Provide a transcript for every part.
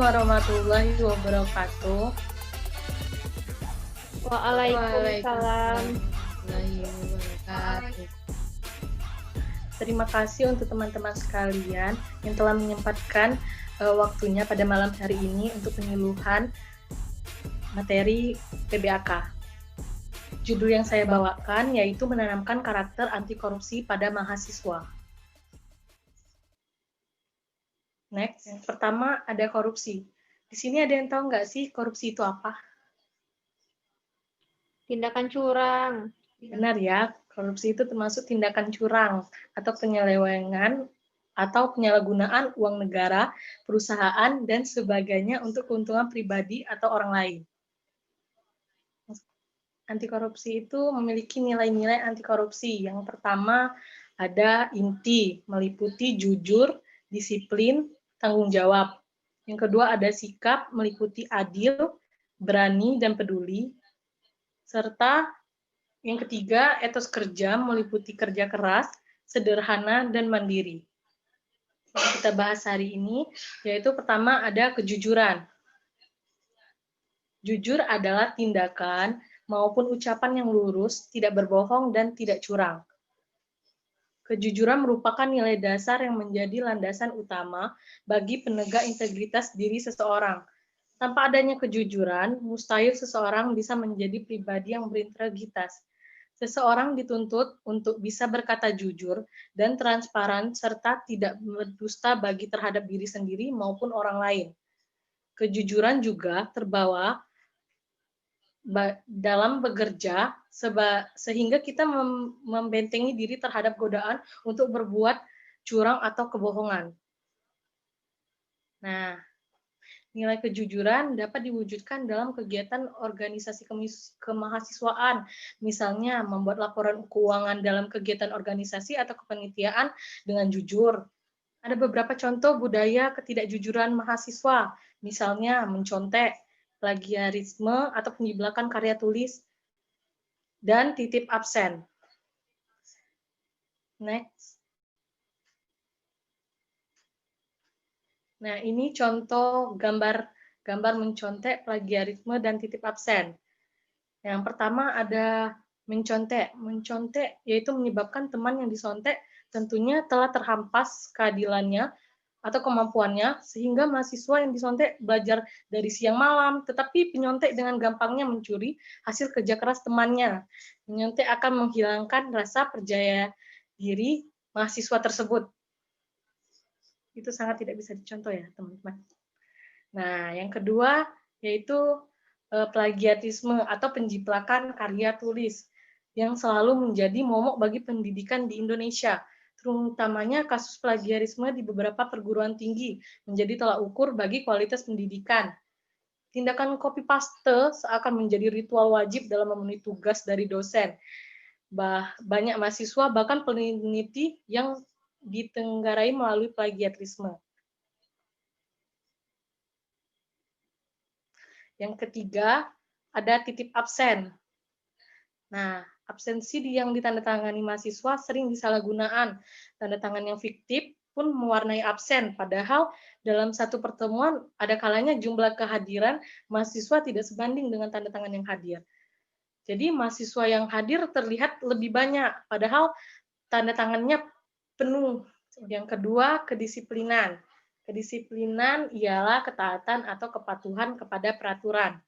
warahmatullahi wabarakatuh. Waalaikumsalam. warahmatullahi wabarakatuh. Terima kasih untuk teman-teman sekalian yang telah menyempatkan waktunya pada malam hari ini untuk penyuluhan materi PBAK. Judul yang saya bawakan yaitu menanamkan karakter anti korupsi pada mahasiswa. Next, yang pertama ada korupsi. Di sini ada yang tahu nggak sih korupsi itu apa? Tindakan curang. Benar ya, korupsi itu termasuk tindakan curang atau penyelewengan atau penyalahgunaan uang negara, perusahaan, dan sebagainya untuk keuntungan pribadi atau orang lain. Anti korupsi itu memiliki nilai-nilai anti korupsi. Yang pertama ada inti, meliputi jujur, disiplin, tanggung jawab. Yang kedua ada sikap, meliputi adil, berani, dan peduli. Serta yang ketiga, etos kerja, meliputi kerja keras, sederhana, dan mandiri. Yang kita bahas hari ini, yaitu pertama ada kejujuran. Jujur adalah tindakan maupun ucapan yang lurus, tidak berbohong, dan tidak curang. Kejujuran merupakan nilai dasar yang menjadi landasan utama bagi penegak integritas diri seseorang. Tanpa adanya kejujuran, mustahil seseorang bisa menjadi pribadi yang berintegritas. Seseorang dituntut untuk bisa berkata jujur dan transparan serta tidak berdusta bagi terhadap diri sendiri maupun orang lain. Kejujuran juga terbawa dalam bekerja sehingga kita membentengi diri terhadap godaan untuk berbuat curang atau kebohongan. Nah, nilai kejujuran dapat diwujudkan dalam kegiatan organisasi kemahasiswaan, misalnya membuat laporan keuangan dalam kegiatan organisasi atau kepanitiaan dengan jujur. Ada beberapa contoh budaya ketidakjujuran mahasiswa, misalnya mencontek, plagiarisme atau penjiblakan karya tulis, dan titip absen. Next. Nah, ini contoh gambar mencontek, plagiarisme, dan titip absen. Yang pertama ada mencontek. Mencontek yaitu menyebabkan teman yang disontek tentunya telah terhampas keadilannya atau kemampuannya, sehingga mahasiswa yang disontek belajar dari siang malam, tetapi penyontek dengan gampangnya mencuri hasil kerja keras temannya. Menyontek akan menghilangkan rasa percaya diri mahasiswa tersebut. Itu sangat tidak bisa dicontoh ya, teman-teman. Nah, yang kedua yaitu plagiatisme atau penjiplakan karya tulis yang selalu menjadi momok bagi pendidikan di Indonesia. Terutamanya kasus plagiarisme di beberapa perguruan tinggi menjadi tolak ukur bagi kualitas pendidikan. Tindakan copy paste seakan menjadi ritual wajib dalam memenuhi tugas dari dosen. Banyak mahasiswa bahkan peneliti yang ditenggarai melalui plagiarisme. Yang ketiga, ada titip absen. Nah, absensi yang ditandatangani mahasiswa sering disalahgunaan. Tanda tangan yang fiktif pun mewarnai absen, padahal dalam satu pertemuan ada kalanya jumlah kehadiran mahasiswa tidak sebanding dengan tanda tangan yang hadir. Jadi mahasiswa yang hadir terlihat lebih banyak, padahal tanda tangannya penuh. Yang kedua, kedisiplinan. Kedisiplinan ialah ketaatan atau kepatuhan kepada peraturan.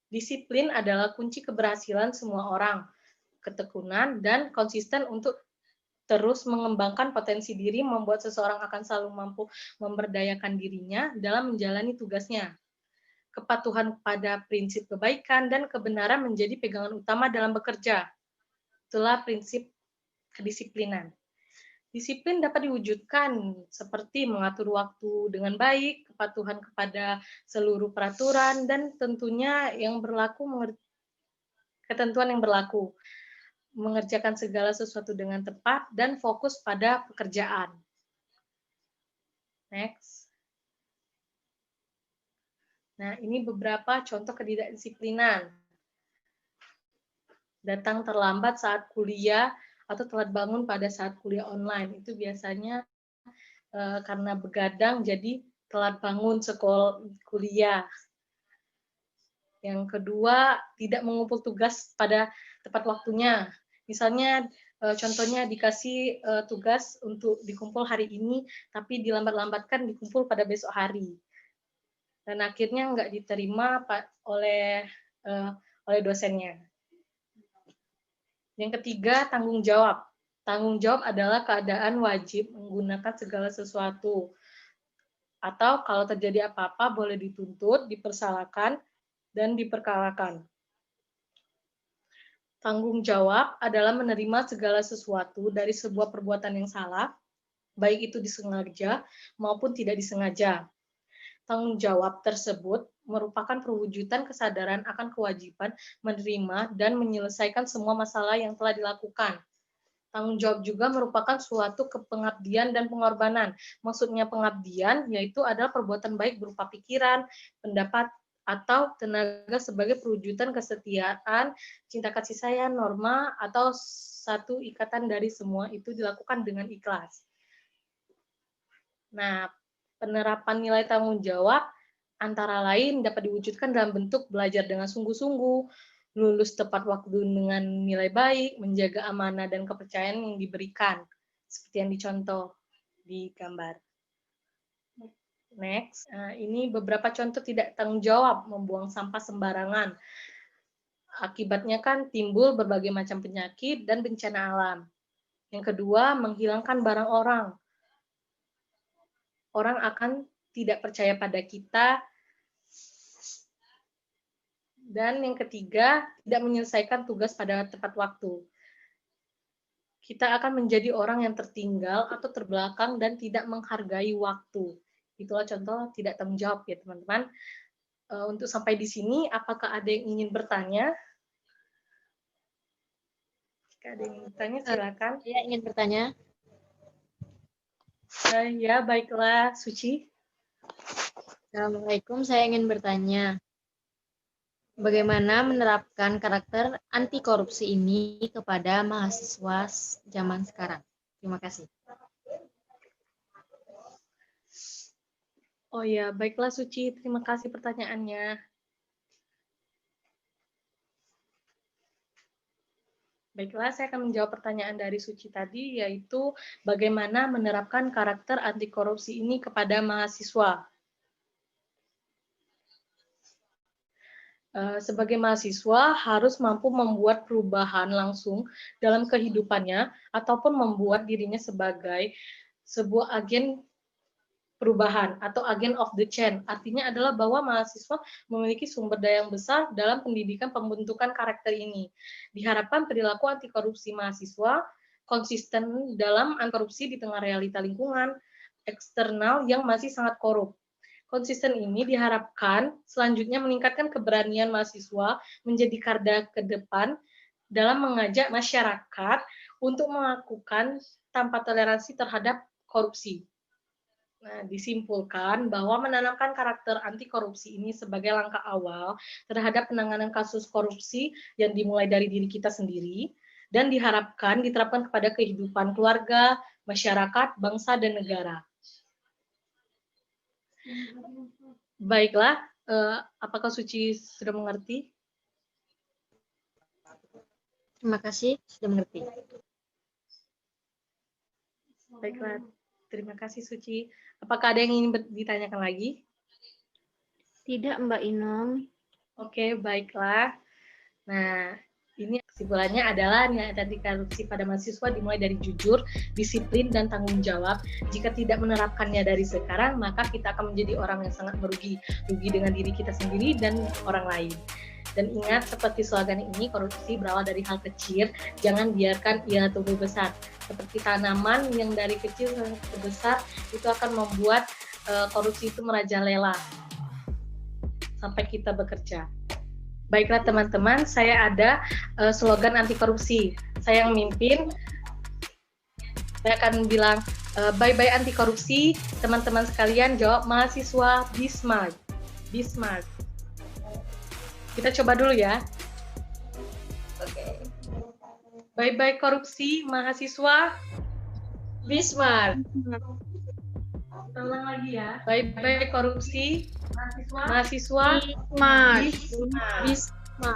Disiplin adalah kunci keberhasilan semua orang. Ketekunan dan konsisten untuk terus mengembangkan potensi diri membuat seseorang akan selalu mampu memberdayakan dirinya dalam menjalani tugasnya. Kepatuhan pada prinsip kebaikan dan kebenaran menjadi pegangan utama dalam bekerja. Itulah prinsip kedisiplinan. Disiplin dapat diwujudkan seperti mengatur waktu dengan baik, kepatuhan kepada seluruh peraturan, dan tentunya ketentuan yang berlaku, mengerjakan segala sesuatu dengan tepat, dan fokus pada pekerjaan. Next. Nah, ini beberapa contoh ketidakdisiplinan. Datang terlambat saat kuliah atau telat bangun pada saat kuliah online. Itu biasanya karena begadang jadi telat bangun sekolah kuliah. Yang kedua, tidak mengumpul tugas pada tepat waktunya. Misalnya, contohnya dikasih tugas untuk dikumpul hari ini, tapi dilambat-lambatkan dikumpul pada besok hari. Dan akhirnya nggak diterima oleh dosennya. Yang ketiga, tanggung jawab. Tanggung jawab adalah keadaan wajib menggunakan segala sesuatu. Atau kalau terjadi apa-apa boleh dituntut, dipersalahkan, dan diperkarakan. Tanggung jawab adalah menerima segala sesuatu dari sebuah perbuatan yang salah, baik itu disengaja maupun tidak disengaja. Tanggung jawab tersebut merupakan perwujudan kesadaran akan kewajiban menerima dan menyelesaikan semua masalah yang telah dilakukan. Tanggung jawab juga merupakan suatu kepengabdian dan pengorbanan. Maksudnya pengabdian yaitu adalah perbuatan baik berupa pikiran, pendapat, atau tenaga sebagai perwujudan kesetiaan, cinta kasih sayang, norma, atau satu ikatan dari semua itu dilakukan dengan ikhlas. Nah, penerapan nilai tanggung jawab antara lain dapat diwujudkan dalam bentuk belajar dengan sungguh-sungguh, lulus tepat waktu dengan nilai baik, menjaga amanah dan kepercayaan yang diberikan, seperti yang dicontoh di gambar. Next, ini beberapa contoh tidak tanggung jawab membuang sampah sembarangan. Akibatnya kan timbul berbagai macam penyakit dan bencana alam. Yang kedua, menghilangkan barang orang. Orang akan tidak percaya pada kita. Dan yang ketiga, tidak menyelesaikan tugas pada tepat waktu. Kita akan menjadi orang yang tertinggal atau terbelakang dan tidak menghargai waktu. Itulah contoh tidak tanggung jawab ya teman-teman. Untuk sampai di sini, apakah ada yang ingin bertanya? Jika ada yang ingin bertanya, silakan. Saya ingin bertanya. Ya, baiklah, Suci. Assalamualaikum, saya ingin bertanya. Bagaimana menerapkan karakter anti korupsi ini kepada mahasiswa zaman sekarang? Terima kasih. Oh ya, baiklah Suci, terima kasih pertanyaannya. Baiklah, saya akan menjawab pertanyaan dari Suci tadi, yaitu bagaimana menerapkan karakter anti korupsi ini kepada mahasiswa. Sebagai mahasiswa harus mampu membuat perubahan langsung dalam kehidupannya ataupun membuat dirinya sebagai sebuah agen perubahan atau agen of the change. Artinya adalah bahwa mahasiswa memiliki sumber daya yang besar dalam pendidikan pembentukan karakter ini. Diharapkan perilaku anti korupsi mahasiswa konsisten dalam anti korupsi di tengah realita lingkungan eksternal yang masih sangat korup. Konsisten ini diharapkan selanjutnya meningkatkan keberanian mahasiswa menjadi garda ke depan dalam mengajak masyarakat untuk melakukan tanpa toleransi terhadap korupsi. Nah, disimpulkan bahwa menanamkan karakter anti korupsi ini sebagai langkah awal terhadap penanganan kasus korupsi yang dimulai dari diri kita sendiri dan diharapkan diterapkan kepada kehidupan keluarga, masyarakat, bangsa, dan negara. Baiklah, apakah Suci sudah mengerti? Terima kasih, sudah mengerti. Baiklah, terima kasih Suci. Apakah ada yang ingin ditanyakan lagi? Tidak, Mbak Inong. Oke, baiklah. Nah, ini kesimpulannya adalah niat anti korupsi pada mahasiswa dimulai dari jujur, disiplin, dan tanggung jawab. Jika tidak menerapkannya dari sekarang, maka kita akan menjadi orang yang sangat merugi. Rugi dengan diri kita sendiri dan orang lain. Dan ingat, seperti slogan ini, korupsi berawal dari hal kecil, jangan biarkan ia tumbuh besar. Seperti tanaman yang dari kecil ke besar, itu akan membuat korupsi itu merajalela sampai kita bekerja. Baiklah teman-teman, saya ada slogan anti korupsi. Saya yang mimpin, saya akan bilang bye-bye anti korupsi. Teman-teman sekalian jawab mahasiswa be smart. Be smart. Kita coba dulu ya. Oke. Bye-bye korupsi, mahasiswa be smart. Ulang lagi ya. Bye-bye korupsi. Mahasiswa. Bisma.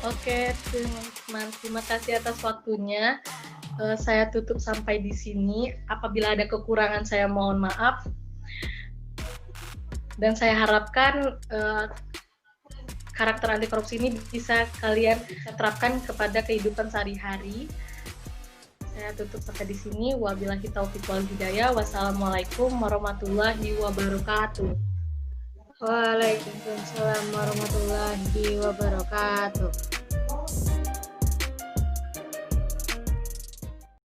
Oke, teman-teman, terima kasih atas waktunya. Saya tutup sampai di sini. Apabila ada kekurangan, saya mohon maaf. Dan saya harapkan karakter anti korupsi ini bisa kalian terapkan kepada kehidupan sehari-hari. Saya tutup sampai di sini. Wabillahi taufiq wal hidayah. Wassalamualaikum warahmatullahi wabarakatuh. Waalaikumsalam warahmatullahi wabarakatuh.